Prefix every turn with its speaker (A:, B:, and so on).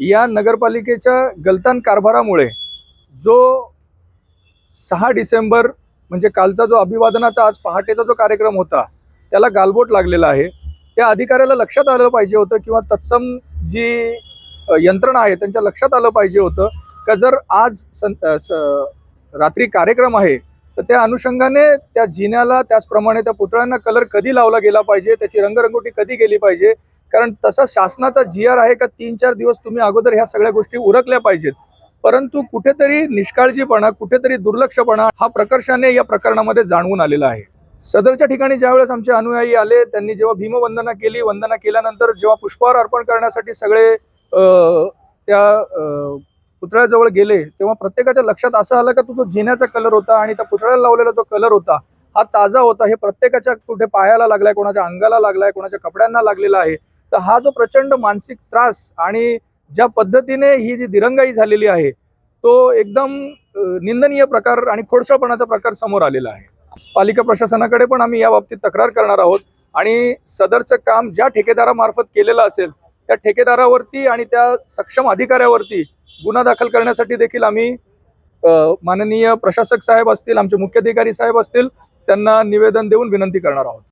A: या नगरपालिकेच्या गलतान कारभारामुळे जो 6 डिसेंबर म्हणजे कालचा जो अभिवादनाचा आज पहाटेचा जो कार्यक्रम होता त्याला गालबोट लागलेला आहे। त्या अधिकाऱ्याला लक्षात आलं पाहिजे होतं किंवा तत्सम जी यंत्रणा आहे त्यांच्या लक्षात आलं पाहिजे होतं का जर आज रात्री कार्यक्रम आहे तर त्या अनुषंगाने त्या जिन्याला त्याचप्रमाणे त्या पुतळ्यांना कलर कधी लावला गेला पाहिजे, त्याची रंगरंगोटी कधी केली पाहिजे। कारण तसा शासनाचा GR आहे का 3-4 दिवस तुम्ही अगोदर ह्या सगळ्या गोष्टी उरकल्या पाहिजेत। परंतु कुठेतरी निष्काळजीपणा, कुठेतरी दुर्लक्षपणा हा प्रकर्षाने या प्रकरणामध्ये जाणवून आलेला आहे। सदरच्या ठिकाणी ज्यावेळेस आमचे अनुयायी आले, त्यांनी जेव्हा भीमवंदना केली, वंदना केल्यानंतर जेव्हा पुष्पहार अर्पण करण्यासाठी सगळे त्या पुतळ्याजवळ गेले तेव्हा प्रत्येकाच्या लक्षात असं आलं का तो जो जिन्याचा कलर होता आणि त्या पुतळ्याला लावलेला जो कलर होता हा ताजा होता। हे प्रत्येकाच्या कुठे पायाला लागलाय, कोणाच्या अंगाला लागलाय, कोणाच्या कपड्यांना लागलेला आहे। तर हा जो प्रचंड मानसिक त्रास आणि ज्या पद्धतीने ही जी दिरंगाई झालेली आहे तो एकदम निंदनीय प्रकार आणि खोडसाळपणाचा प्रकार समोर आलेला आहे। पालिका प्रशासनाकडे पण आम्ही या बाबतीत तक्रार करणार आहोत आणि सदरचं काम ज्या ठेकेदारामार्फत केलेलं असेल त्या ठेकेदारावरती आणि त्या सक्षम अधिकाऱ्यावरती गुन्हा दाखल करण्यासाठी देखील आम्ही माननीय प्रशासक साहेब असतील, आमचे मुख्याधिकारी साहेब असतील, त्यांना निवेदन देऊन विनंती करणार आहोत।